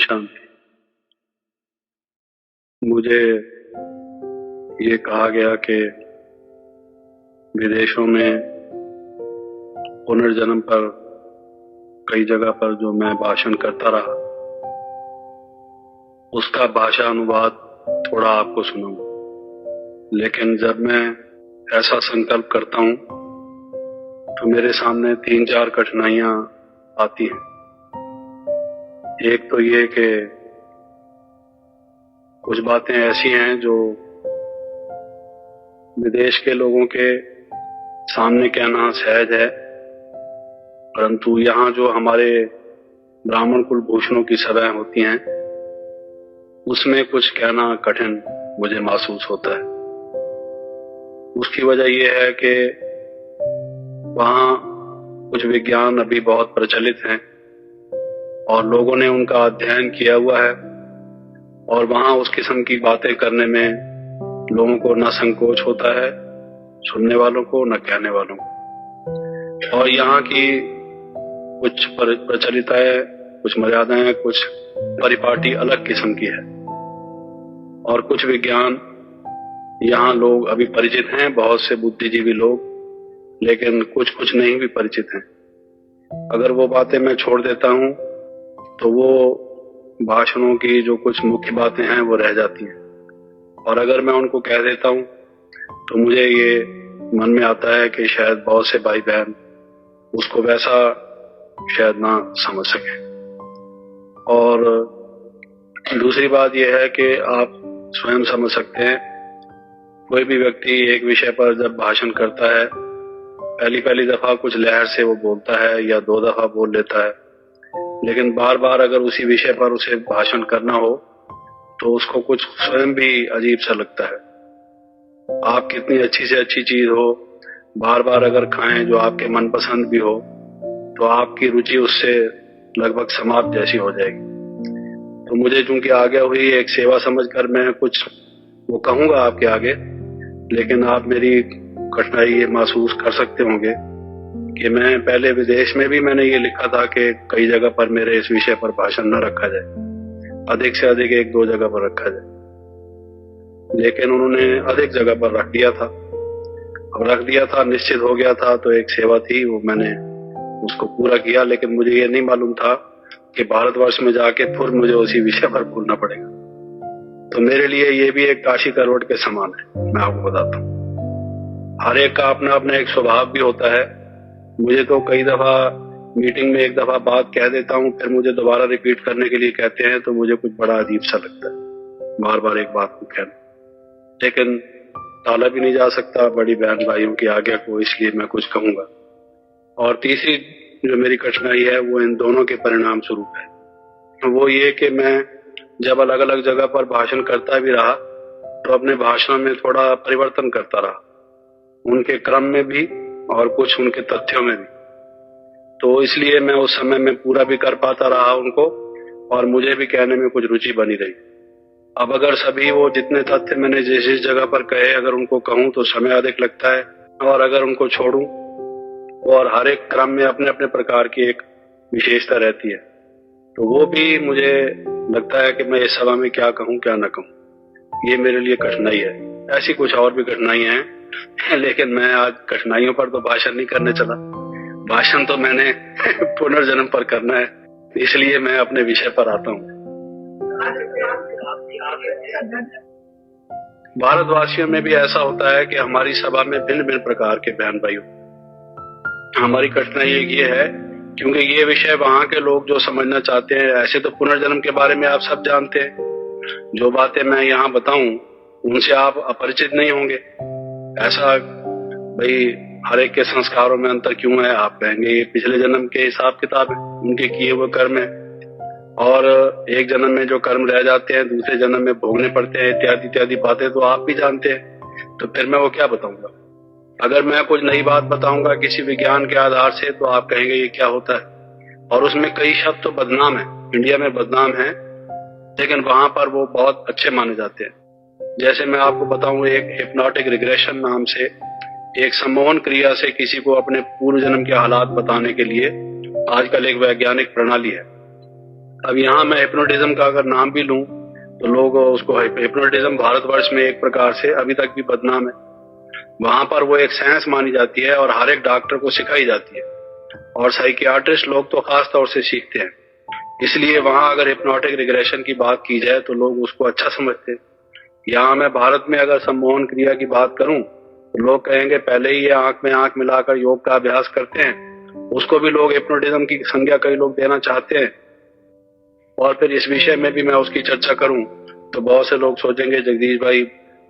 शांति। मुझे ये कहा गया कि विदेशों में पुनर्जन्म पर कई जगह पर जो मैं भाषण करता रहा, उसका भाषा अनुवाद थोड़ा आपको सुनाऊं। लेकिन जब मैं ऐसा संकल्प करता हूं तो मेरे सामने 3-4 कठिनाइयां आती हैं। एक तो ये कि कुछ बातें ऐसी हैं जो विदेश के लोगों के सामने कहना सहज है, परंतु यहाँ जो हमारे ब्राह्मण कुलभूषणों की सभाएं होती हैं उसमें कुछ कहना कठिन मुझे महसूस होता है। उसकी वजह यह है कि वहाँ कुछ विज्ञान अभी बहुत प्रचलित हैं और लोगों ने उनका अध्ययन किया हुआ है, और वहाँ उस किस्म की बातें करने में लोगों को न संकोच होता है, सुनने वालों को न कहने वालों को। और यहाँ की कुछ प्रचलिताएं, कुछ मर्यादाएं, कुछ परिपाटी अलग किस्म की है, और कुछ विज्ञान यहाँ लोग अभी परिचित हैं, बहुत से बुद्धिजीवी लोग, लेकिन कुछ नहीं भी परिचित हैं। अगर वो बातें मैं छोड़ देता हूँ तो वो भाषणों की जो कुछ मुख्य बातें हैं वो रह जाती हैं, और अगर मैं उनको कह देता हूँ तो मुझे ये मन में आता है कि शायद बहुत से भाई बहन उसको वैसा शायद ना समझ सके। और दूसरी बात यह है कि आप स्वयं समझ सकते हैं, कोई भी व्यक्ति एक विषय पर जब भाषण करता है, पहली दफा कुछ लहर से वो बोलता है या 2 दफा बोल लेता है, लेकिन बार बार अगर उसी विषय पर उसे भाषण करना हो तो उसको कुछ स्वयं भी अजीब सा लगता है। आप कितनी अच्छी से अच्छी चीज हो बार बार अगर खाएं जो आपके मनपसंद भी हो, तो आपकी रुचि उससे लगभग समाप्त जैसी हो जाएगी। तो मुझे चूंकि आगे हुई एक सेवा समझकर मैं कुछ वो कहूंगा आपके आगे, लेकिन आप मेरी कठिनाई ये महसूस कर सकते होंगे कि मैं पहले विदेश में भी मैंने ये लिखा था कि कई जगह पर मेरे इस विषय पर भाषण न रखा जाए, अधिक से अधिक 1-2 जगह पर रखा जाए, लेकिन उन्होंने अधिक जगह पर रख दिया था। अब रख दिया था, निश्चित हो गया था, तो एक सेवा थी, वो मैंने उसको पूरा किया। लेकिन मुझे ये नहीं मालूम था कि भारतवर्ष में जाके फिर मुझे उसी विषय पर बोलना पड़ेगा। तो मेरे लिए ये भी एक काशी का रोड के समान है। मैं आपको बताता हूँ, हर एक का अपना अपना एक स्वभाव भी होता है। मुझे तो कई दफा मीटिंग में 1 दफा बात कह देता हूँ, फिर मुझे दोबारा रिपीट करने के लिए कहते हैं तो मुझे कुछ बड़ा अजीब सा लगता है बार बार एक बात को कहना। लेकिन टाला भी नहीं जा सकता बड़ी बहन भाइयों की आज्ञा को, इसलिए मैं कुछ कहूंगा। और तीसरी जो मेरी कठिनाई है वो इन दोनों के परिणाम स्वरूप है। वो ये कि मैं जब अलग अलग जगह पर भाषण करता भी रहा तो अपने भाषण में थोड़ा परिवर्तन करता रहा, उनके क्रम में भी और कुछ उनके तथ्यों में भी। तो इसलिए मैं उस समय में पूरा भी कर पाता रहा उनको, और मुझे भी कहने में कुछ रुचि बनी रही। अब अगर सभी वो जितने तथ्य मैंने जिस जगह पर कहे अगर उनको कहूं तो समय अधिक लगता है, और अगर उनको छोड़ूं, और हर एक क्रम में अपने अपने प्रकार की एक विशेषता रहती है, तो वो भी मुझे लगता है कि मैं इस सभा में क्या कहूं क्या ना कहूं। ये मेरे लिए कठिनाई है। ऐसी कुछ और भी कठिनाइयां हैं, लेकिन मैं आज कठिनाइयों पर तो भाषण नहीं करने चला। भाषण तो मैंने पुनर्जन्म पर करना है, इसलिए मैं अपने विषय पर आता हूँ। भारतवासियों में भी ऐसा होता है कि हमारी सभा में भिन्न भिन्न प्रकार के बहन भाइयों। हमारी कठिनाई ये है क्योंकि ये विषय वहां के लोग जो समझना चाहते हैं, ऐसे तो पुनर्जन्म के बारे में आप सब जानते हैं, जो बातें मैं यहाँ बताऊं उनसे आप अपरिचित नहीं होंगे। ऐसा भाई हर एक के संस्कारों में अंतर क्यों है? आप कहेंगे ये पिछले जन्म के हिसाब किताब है, उनके किए हुए कर्म है, और एक जन्म में जो कर्म रह जाते हैं दूसरे जन्म में भोगने पड़ते हैं, इत्यादि इत्यादि बातें तो आप भी जानते हैं। तो फिर मैं वो क्या बताऊंगा? अगर मैं कुछ नई बात बताऊंगा किसी विज्ञान के आधार से तो आप कहेंगे ये क्या होता है। और उसमें कई शब्द तो बदनाम है, इंडिया में बदनाम है, लेकिन वहां पर वो बहुत अच्छे माने जाते हैं। जैसे मैं आपको बताऊं, एक हिप्नोटिक रिग्रेशन नाम से एक सम्मोहन क्रिया से किसी को अपने पूर्व जन्म के हालात बताने के लिए आजकल एक वैज्ञानिक प्रणाली है। अब यहाँ मैं हिप्नोटिज्म का अगर नाम भी लूं तो लोग उसको, हिप्नोटिज्म भारतवर्ष में एक प्रकार से अभी तक भी बदनाम है। वहां पर वो एक साइंस मानी जाती है और हर एक डॉक्टर को सिखाई जाती है, और साइकियाट्रिस्ट लोग तो खास तौर से सीखते हैं। इसलिए वहां अगर हिप्नोटिक रिग्रेशन की बात की जाए तो लोग उसको अच्छा समझते हैं। यहाँ मैं भारत में अगर सम्मोहन क्रिया की बात करूं तो लोग कहेंगे पहले ही ये आंख में आंख मिलाकर योग का अभ्यास करते हैं, उसको भी लोग हिप्नोटिज्म की संज्ञा कई लोग देना चाहते हैं। और फिर इस विषय में भी मैं उसकी चर्चा करूं तो बहुत से लोग सोचेंगे जगदीश भाई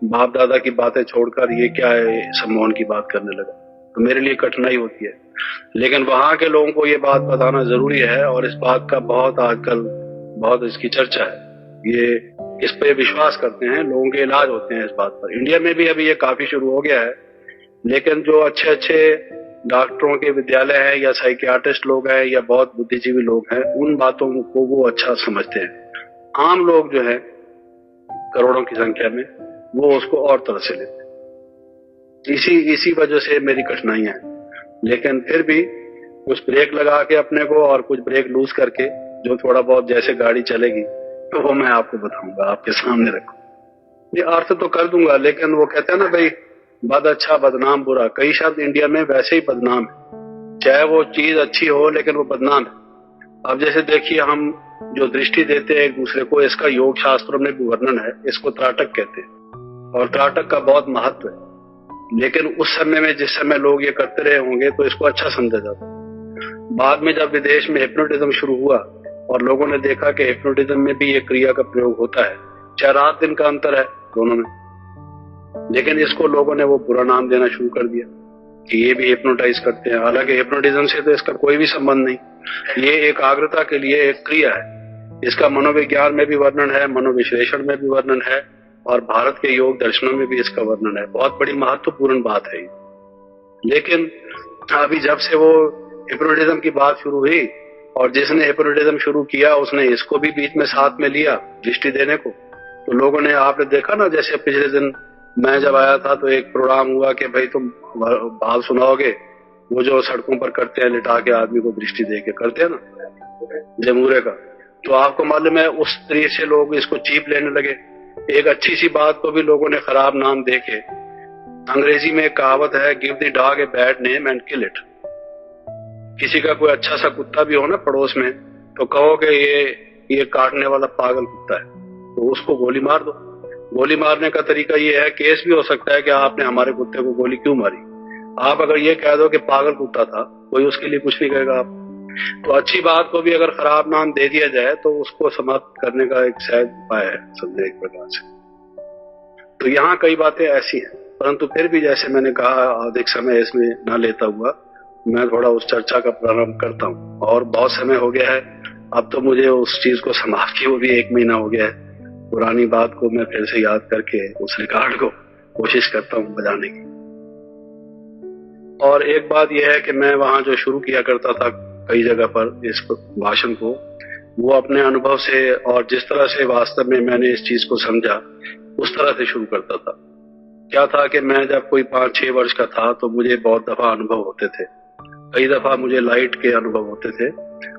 बाप दादा की बातें छोड़कर ये क्या है, सम्मोहन की बात करने लगा। तो मेरे लिए कठिनाई होती है, लेकिन वहां के लोगों को ये बात बताना जरूरी है और इस बात का बहुत आजकल बहुत इसकी चर्चा है। ये इस पे विश्वास करते हैं, लोगों के इलाज होते हैं इस बात पर। इंडिया में भी अभी ये काफी शुरू हो गया है, लेकिन जो अच्छे अच्छे डॉक्टरों के विद्यालय है या साइकियाट्रिस्ट लोग हैं या बहुत बुद्धिजीवी लोग हैं, उन बातों को वो अच्छा समझते हैं। आम लोग जो है करोड़ों की संख्या में, वो उसको और तरह से लेते हैं। इसी वजह से मेरी कठिनाइयां हैं। लेकिन फिर भी कुछ ब्रेक लगा के अपने को और कुछ ब्रेक लूज करके जो थोड़ा बहुत जैसे गाड़ी चलेगी तो वो मैं आपको बताऊंगा, आपके सामने रखूंगा। ये अर्थ तो कर दूंगा, लेकिन वो कहते हैं ना भाई बद अच्छा बदनाम बुरा, कई शब्द इंडिया में वैसे ही बदनाम है, चाहे वो चीज अच्छी हो लेकिन वो बदनाम है। अब जैसे देखिए हम जो दृष्टि देते हैं एक दूसरे को, इसका योग शास्त्रों में भी वर्णन है, इसको त्राटक कहते हैं और त्राटक का बहुत महत्व है। लेकिन उस समय में जिस समय लोग ये करते रहे होंगे तो इसको अच्छा समझा जाता। बाद में जब विदेश में हिप्नोटिज्म शुरू हुआ और लोगों ने देखा कि हिप्नोटिज्म में भी ये क्रिया का प्रयोग होता है, 4-8 दिन का अंतर है दोनों में, लेकिन इसको लोगों ने वो बुरा नाम देना शुरू कर दिया कि ये भी हिप्नोटाइज करते हैं। हालांकि हिप्नोटिज्म से तो इसका कोई भी संबंध नहीं, ये एकाग्रता के लिए एक क्रिया है। इसका मनोविज्ञान में भी वर्णन है, मनोविश्लेषण में भी वर्णन है और भारत के योग दर्शनों में भी इसका वर्णन है। बहुत बड़ी महत्वपूर्ण बात है। लेकिन अभी जब से वो हिप्नोटिज्म की बात शुरू हुई और जिसने हिप्नोटिज्म शुरू किया उसने इसको भी बीच में साथ में लिया दृष्टि देने को, तो लोगों ने, आपने देखा ना, जैसे पिछले दिन मैं जब आया था तो एक प्रोग्राम हुआ कि भाई तुम बाल सुनाओगे, वो जो सड़कों पर करते हैं लिटा के आदमी को दृष्टि दे के करते हैं ना जमूरे का, तो आपको मालूम है उस तरीके से लोग इसको चीप लेने लगे। एक अच्छी सी बात को भी लोगों ने खराब नाम देके, अंग्रेजी में एक कहावत है, give the dog a bad name and kill it. किसी का कोई अच्छा सा कुत्ता भी हो ना पड़ोस में तो कहो कि ये काटने वाला पागल कुत्ता है, तो उसको गोली मार दो। गोली मारने का तरीका ये है, केस भी हो सकता है कि आपने हमारे कुत्ते को गोली क्यों मारी। आप अगर ये कह दो कि पागल कुत्ता था, कोई उसके लिए कुछ नहीं कहेगा आप। तो अच्छी बात को भी अगर खराब नाम दे दिया जाए तो उसको समाप्त करने का एक शायद उपाय है, समझे, एक प्रकार से। तो यहाँ कई बातें ऐसी हैं, परंतु फिर भी जैसे मैंने कहा अधिक समय इसमें न लेता हुआ मैं थोड़ा उस चर्चा का प्रारंभ करता हूँ। और बहुत समय हो गया है, अब तो मुझे उस चीज को समाप्त किए भी 1 महीना हो गया है। पुरानी बात को मैं फिर से याद करके उस रिकॉर्ड को कोशिश करता हूँ बजाने की। और एक बात यह है कि मैं वहां जो शुरू किया करता था कई जगह पर इस भाषण को, वो अपने अनुभव से और जिस तरह से वास्तव में मैंने इस चीज को समझा उस तरह से शुरू करता था। क्या था कि मैं जब कोई 5-6 वर्ष का था तो मुझे बहुत दफा अनुभव होते थे, कई दफा मुझे लाइट के अनुभव होते थे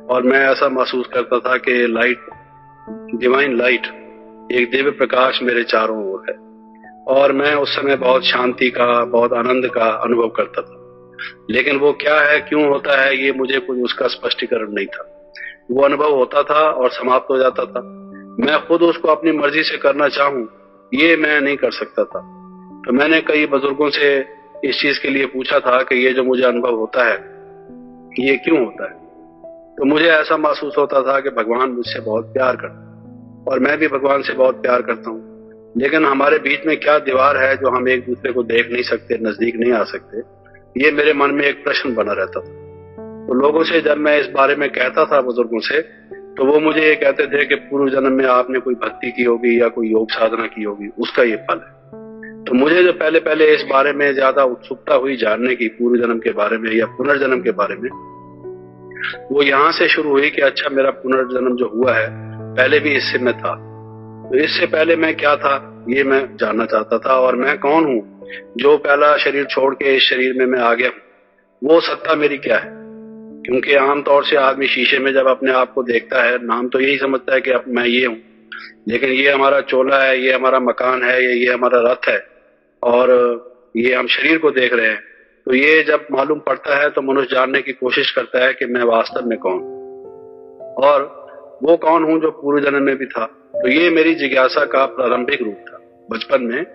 और मैं ऐसा महसूस करता था कि लाइट, डिवाइन लाइट, एक दिव्य प्रकाश मेरे चारों ओर है और मैं उस समय बहुत शांति का, बहुत आनंद का अनुभव करता था। लेकिन वो क्या है, क्यों होता है, ये मुझे कोई उसका स्पष्टीकरण नहीं था। वो अनुभव होता था और समाप्त हो जाता था। मैं खुद उसको अपनी मर्जी से करना चाहूं ये मैं नहीं कर सकता था। तो मैंने कई बुजुर्गों से इस चीज के लिए पूछा था कि ये जो मुझे अनुभव होता है ये क्यों होता है। तो मुझे ऐसा महसूस होता था कि भगवान मुझसे बहुत प्यार करता और मैं भी भगवान से बहुत प्यार करता हूँ, लेकिन हमारे बीच में क्या दीवार है जो हम एक दूसरे को देख नहीं सकते, नजदीक नहीं आ सकते। ये मेरे मन में एक प्रश्न बना रहता था। तो लोगों से जब मैं इस बारे में कहता था, बुजुर्गों से, तो वो मुझे ये कहते थे कि पूर्व जन्म में आपने कोई भक्ति की होगी या कोई योग साधना की होगी, उसका ये फल है। तो मुझे जो पहले पहले इस बारे में ज्यादा उत्सुकता हुई जानने की, पूर्व जन्म के बारे में या पुनर्जन्म के बारे में, वो यहाँ से शुरू हुई कि अच्छा मेरा पुनर्जन्म जो हुआ है पहले भी इससे मैं था, तो इससे पहले मैं क्या था ये मैं जानना चाहता था। और मैं कौन हूँ जो पहला शरीर छोड़ के इस शरीर में मैं आ गया हूँ, वो सत्ता मेरी क्या है। क्योंकि आमतौर से आदमी शीशे में जब अपने आप को देखता है, नाम तो यही समझता है कि अब मैं ये हूँ, लेकिन ये हमारा चोला है, ये हमारा मकान है, ये हमारा रथ है, और ये हम शरीर को देख रहे हैं। तो ये जब मालूम पड़ता है तो मनुष्य जानने की कोशिश करता है कि मैं वास्तव में कौन, और वो कौन हूं जो पूर्व जन्म में भी था। तो ये मेरी जिज्ञासा का प्रारंभिक रूप था बचपन में,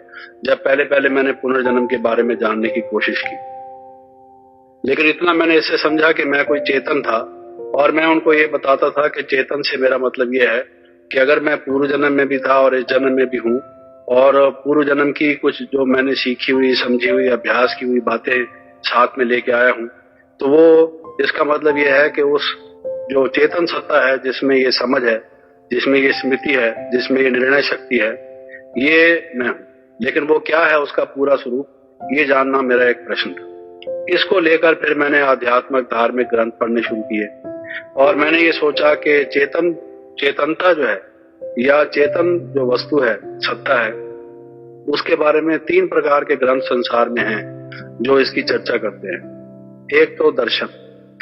जब पहले पहले मैंने पुनर्जन्म के बारे में जानने की कोशिश की। लेकिन इतना मैंने इससे समझा कि मैं कोई चेतन था, और मैं उनको ये बताता था कि चेतन से मेरा मतलब ये है कि अगर मैं पूर्व जन्म में भी था और इस जन्म में भी हूँ, और पूर्व जन्म की कुछ जो मैंने सीखी हुई, समझी हुई, अभ्यास की हुई बातें साथ में लेके आया हूँ, तो वो इसका मतलब ये है कि उस जो चेतन सत्ता है, जिसमें ये समझ है, जिसमें ये स्मृति है, जिसमें ये निर्णय शक्ति है, ये मैं हूँ। लेकिन वो क्या है उसका पूरा स्वरूप, ये जानना मेरा एक प्रश्न था। इसको लेकर फिर मैंने आध्यात्मिक धार्मिक ग्रंथ पढ़ने शुरू किए, और मैंने ये सोचा कि चेतनता जो है, या चेतन जो वस्तु है, सत्ता है, उसके बारे में 3 प्रकार के ग्रंथ संसार में हैं जो इसकी चर्चा करते हैं। एक तो दर्शन,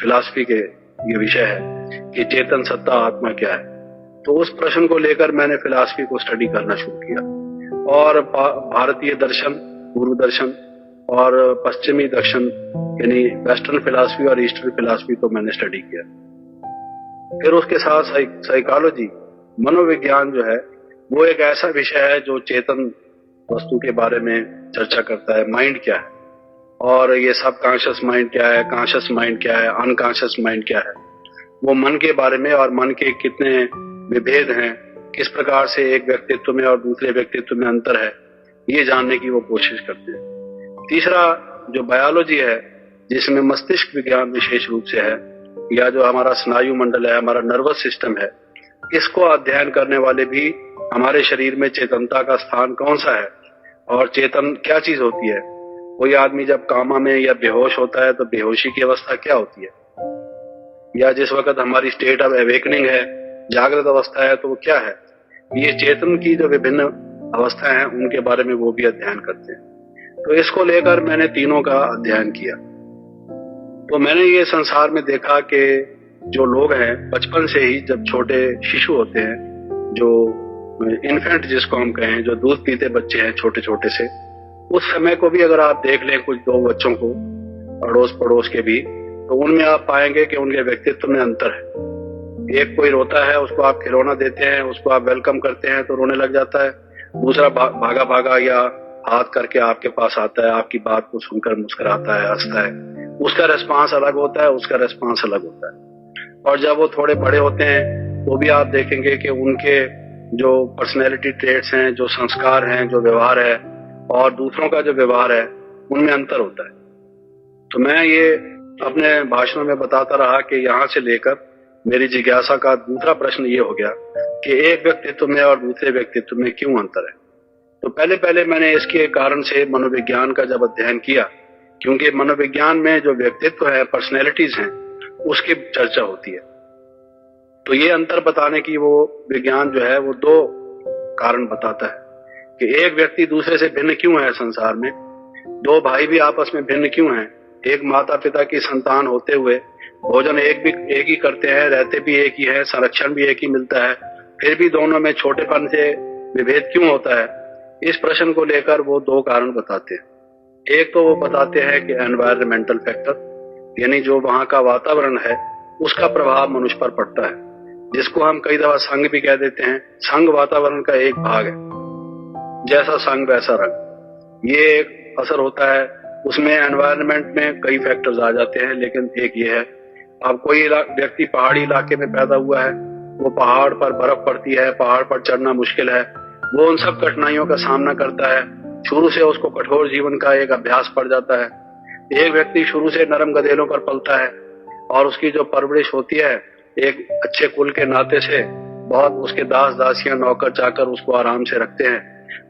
फिलॉसफी के ये विषय है कि चेतन सत्ता आत्मा क्या है। तो उस प्रश्न को लेकर मैंने फिलॉसफी को स्टडी करना शुरू किया, और भारतीय दर्शन, पूर्व दर्शन और पश्चिमी दर्शन, यानी वेस्टर्न फिलॉसफी और ईस्टर्न फिलॉसफी को मैंने स्टडी किया। फिर उसके साथ साइकोलॉजी, मनोविज्ञान जो है, वो एक ऐसा विषय है जो चेतन वस्तु के बारे में चर्चा करता है। माइंड क्या है, और ये सब कॉन्शियस माइंड क्या है, कॉन्शियस माइंड क्या है, अनकॉन्शियस माइंड क्या है, वो मन के बारे में, और मन के कितने विभेद हैं, किस प्रकार से एक व्यक्तित्व में और दूसरे व्यक्तित्व में अंतर है, ये जानने की वो कोशिश करते हैं। तीसरा जो बायोलॉजी है, जिसमें मस्तिष्क विज्ञान विशेष रूप से है, या जो हमारा स्नायु मंडल है, हमारा नर्वस सिस्टम है, इसको अध्ययन करने वाले भी हमारे शरीर में चेतनता का स्थान कौन सा है, और चेतन क्या चीज होती है। कोई आदमी जब कामा में या बेहोश होता है तो बेहोशी की अवस्था क्या होती है, या जिस वक्त हमारी स्टेट ऑफ अवेकनिंग है, जागृत अवस्था है, तो वो क्या है। ये चेतन की जो विभिन्न अवस्थाएं हैं, उनके बारे में वो भी अध्ययन करते हैं। तो इसको लेकर मैंने तीनों का अध्ययन किया। तो मैंने ये संसार में देखा कि जो लोग हैं, बचपन से ही जब छोटे शिशु होते हैं, जो इन्फेंट जिसको हम कहें, जो दूध पीते बच्चे हैं छोटे छोटे से, उस समय को भी अगर आप देख लें कुछ 2 बच्चों को, अड़ोस पड़ोस के भी, तो उनमें आप पाएंगे कि उनके व्यक्तित्व में अंतर है। एक कोई रोता है, उसको आप खिलौना देते हैं, उसको आप वेलकम करते हैं तो रोने लग जाता है। दूसरा भागा भागा या हाथ करके आपके पास आता है, आपकी बात को सुनकर मुस्कुराता है, हंसता है। उसका रेस्पॉन्स अलग होता है, उसका रेस्पॉन्स अलग होता है। और जब वो थोड़े बड़े होते हैं तो भी आप देखेंगे कि उनके जो पर्सनैलिटी ट्रेट्स हैं, जो संस्कार हैं, जो व्यवहार है, और दूसरों का जो व्यवहार है, उनमें अंतर होता है। तो मैं ये अपने भाषणों में बताता रहा कि यहाँ से लेकर मेरी जिज्ञासा का दूसरा प्रश्न ये हो गया कि एक व्यक्तित्व में और दूसरे व्यक्तित्व में क्यों अंतर है। तो पहले पहले मैंने इसके कारण से मनोविज्ञान का जब अध्ययन किया, क्योंकि मनोविज्ञान में जो व्यक्तित्व है, पर्सनैलिटीज हैं, उसकी चर्चा होती है। तो ये अंतर बताने की वो विज्ञान जो है, वो 2 कारण बताता है कि एक व्यक्ति दूसरे से भिन्न क्यों है संसार में, 2 भाई भी आपस में भिन्न क्यों हैं, एक माता पिता की संतान होते हुए भोजन एक ही करते हैं, रहते भी एक ही है, संरक्षण भी एक ही मिलता है, फिर भी दोनों में छोटेपन से विभेद क्यों होता है। इस प्रश्न को लेकर वो 2 कारण बताते हैं। एक तो वो बताते हैं कि एनवायरमेंटल फैक्टर, यानी जो वहां का वातावरण है, उसका प्रभाव मनुष्य पर पड़ता है, जिसको हम कई दफा संग भी कह देते हैं। संग वातावरण का एक भाग है, जैसा संग वैसा रंग, ये एक असर होता है। उसमें एनवायरनमेंट में कई फैक्टर्स आ जाते हैं, लेकिन एक ये है, अब कोई व्यक्ति पहाड़ी इलाके में पैदा हुआ है, वो पहाड़ पर बर्फ पड़ती है, पहाड़ पर चढ़ना मुश्किल है, वो उन सब कठिनाइयों का सामना करता है, शुरू से उसको कठोर जीवन का एक अभ्यास पड़ जाता है। एक व्यक्ति शुरू से नरम गधेलों पर पलता है, और उसकी जो परवरिश होती है, एक अच्छे कुल के नाते से बहुत उसके दास दासियां नौकर चाकर उसको आराम से रखते हैं,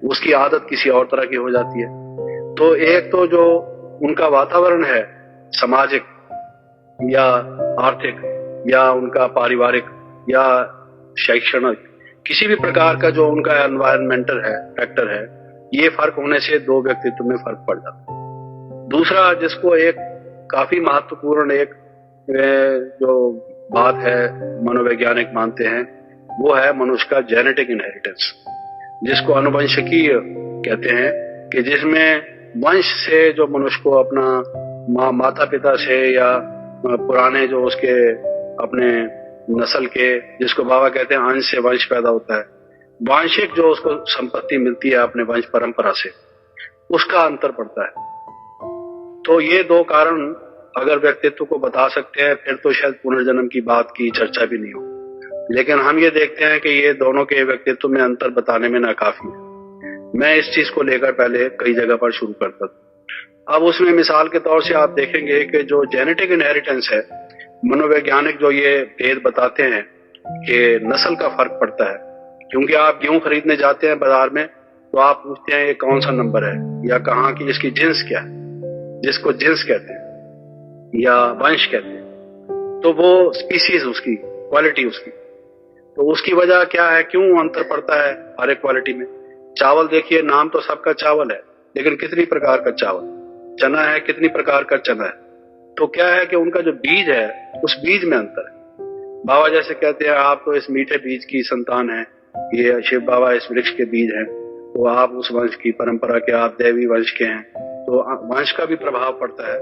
उसकी आदत किसी और तरह की हो जाती है। तो एक तो जो उनका वातावरण है, सामाजिक या आर्थिक या उनका पारिवारिक या शैक्षणिक, किसी भी प्रकार का जो उनका एनवायरमेंटल है, फैक्टर है, ये फर्क होने से 2 व्यक्तित्व में फर्क पड़ जाता है। दूसरा, जिसको एक काफी महत्वपूर्ण एक जो बात है मनोवैज्ञानिक मानते हैं वो है मनुष्य का जेनेटिक इनहेरिटेंस, जिसको आनुवंशिकी कहते हैं, कि जिसमें वंश से जो मनुष्य को अपना माता पिता से या पुराने जो उसके अपने नस्ल के, जिसको बाबा कहते हैं अंश से वंश पैदा होता है, वांशिक जो उसको संपत्ति मिलती है अपने वंश परंपरा से, उसका अंतर पड़ता है। तो ये दो कारण अगर व्यक्तित्व को बता सकते हैं फिर तो शायद पुनर्जन्म की बात की चर्चा भी नहीं हो, लेकिन हम ये देखते हैं कि ये दोनों के व्यक्तित्व में अंतर बताने में नाकाफी है। मैं इस चीज को लेकर पहले कई जगह पर शुरू करता था। अब उसमें मिसाल के तौर से आप देखेंगे कि जो जेनेटिक इनहेरिटेंस है, मनोवैज्ञानिक जो ये भेद बताते हैं कि नस्ल का फर्क पड़ता है, क्योंकि आप गेहूं खरीदने जाते हैं बाजार में तो आप पूछते हैं ये कौन सा नंबर है या कहाँ की, इसकी जिन्स क्या है, जिसको जिन्स कहते हैं या वंश कहते हैं, तो वो स्पीसीज उसकी, क्वालिटी उसकी, तो उसकी वजह क्या है, क्यों अंतर पड़ता है हर एक क्वालिटी में। चावल देखिए, नाम तो सबका चावल है, लेकिन कितनी प्रकार का चावल, चना है कितनी प्रकार का चना है, तो क्या है कि उनका जो बीज है उस बीज में अंतर है। बाबा जैसे कहते हैं आप तो इस मीठे बीज की संतान है, ये शिव बाबा इस वृक्ष के बीज हैं, तो आप उस वंश की परंपरा के, आप दैवी वंश के हैं, तो वंश का भी प्रभाव पड़ता है।